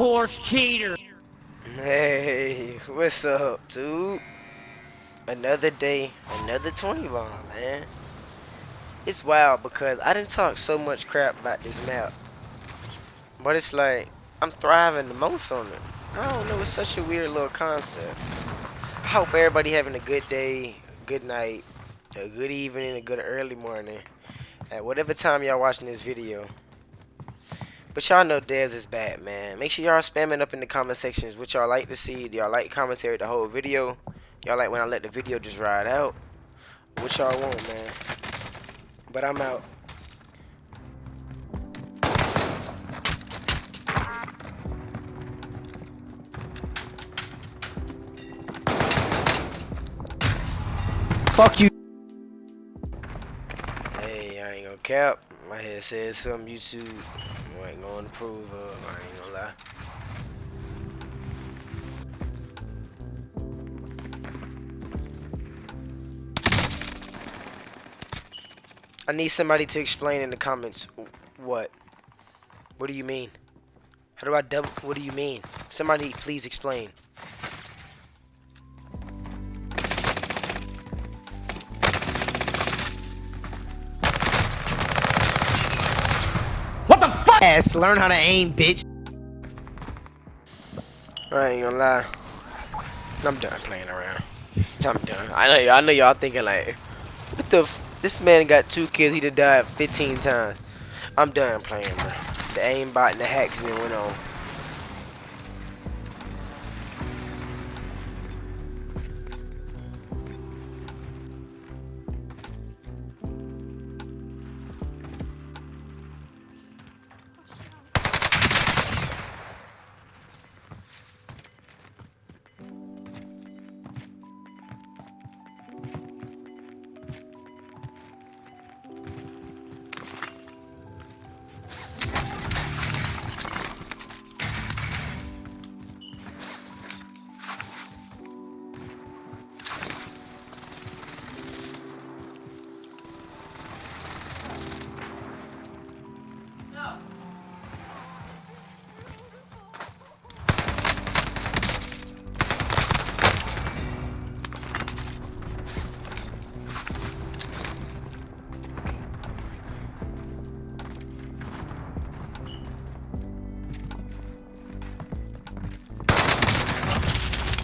course, cheater. Hey, what's up, dude? Another day, another 20 bomb, man. It's wild because I didn't talk so much crap about this map, but it's like I'm thriving the most on it. I don't know, it's such a weird little concept. I hope everybody having a good day, a good night, a good evening, a good early morning, at whatever time y'all watching this video. But y'all know Devs is bad, man. Make sure y'all spamming up in the comment sections what y'all like to see. Do y'all like commentary the whole video? Y'all like when I let the video just ride out? What y'all want, man? But I'm out. Fuck you. Hey, I ain't gonna cap. My head said something YouTube ain't gonna approve of. I ain't gonna lie. I need somebody to explain in the comments what. What do you mean? How do I double? What do you mean? Somebody please explain. What the fuck? Ass, learn how to aim, bitch. I ain't gonna lie. I'm done playing around. I'm done. I know y'all thinking like, what the this man got 2 kills, he done died 15 times. I'm done playing, bro. The aimbot and the hacks then went on.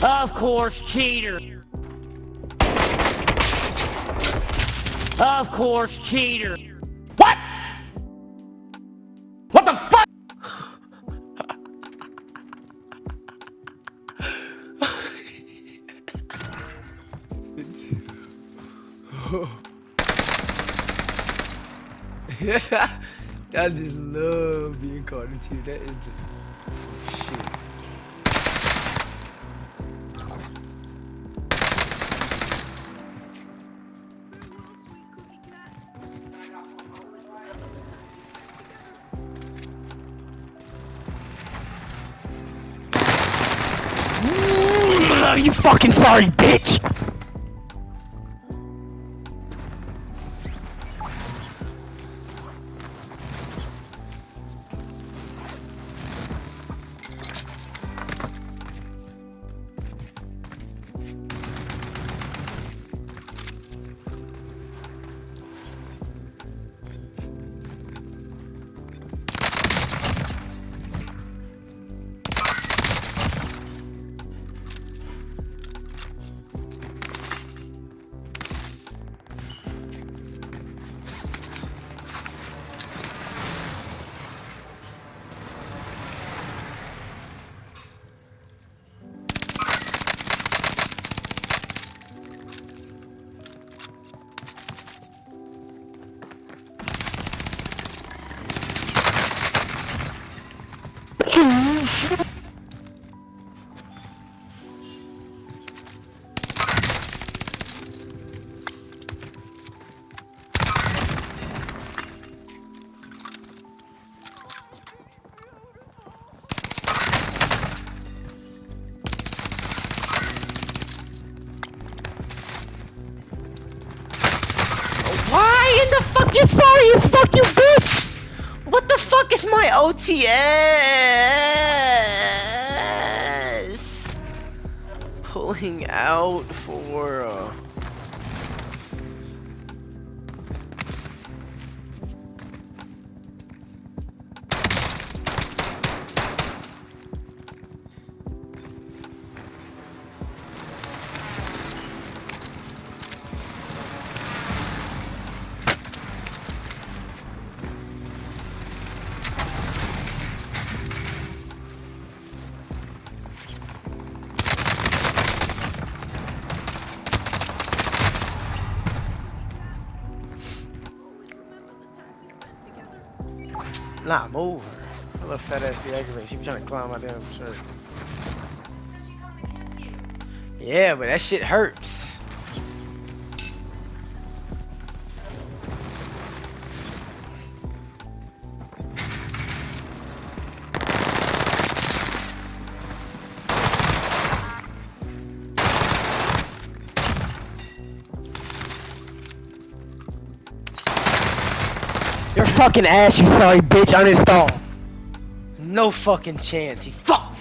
Of course, cheater. Of course, cheater. What? What the fuck? I just love being called a cheater. That is the shit. You fucking sorry, bitch. Why in the fuck you sorry as fuck, you bitch? What the fuck is my OTS? pulling out for? Nah, move her. A little fat ass be aggravating. She be trying to climb my damn shirt. Yeah, but that shit hurts. You're fucking ass, you sorry bitch. Uninstall. No fucking chance. He fuck.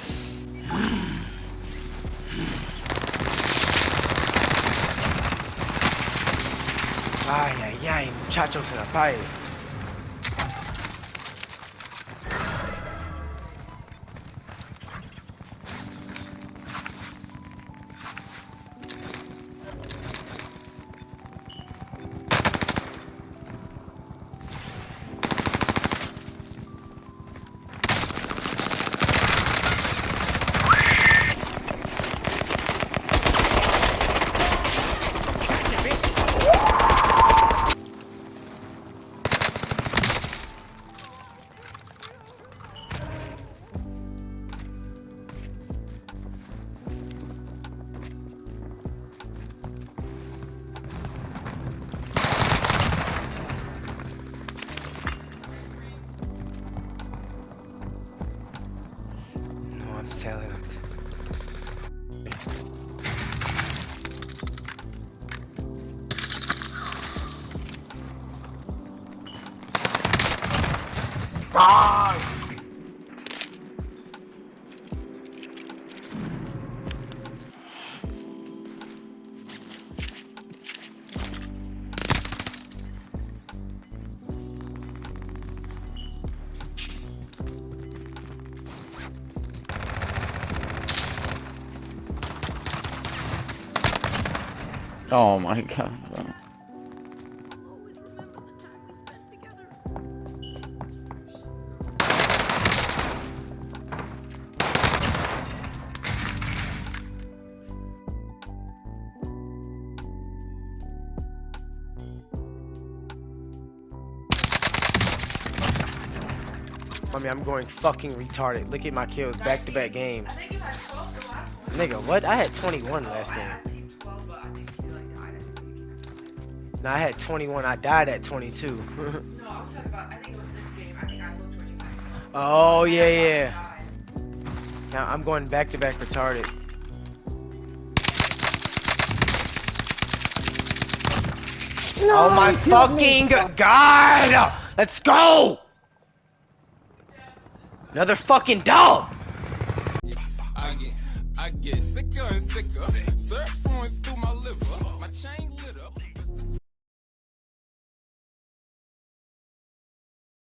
Ay, ay, ay, muchachos en la calle. Telling him. Ah! Oh my god. I mean, I'm going fucking retarded. Look at my kills, back-to-back games. Nigga, what? I had 21 last game. No, I had 21. I died at 22. No, I was talking about, I think it was this game. I think I looked when you back. Oh, yeah, yeah. Now I'm going back-to-back retarded. No, oh my fucking god! Let's go! Another fucking dog! I get sicker and sicker. Surf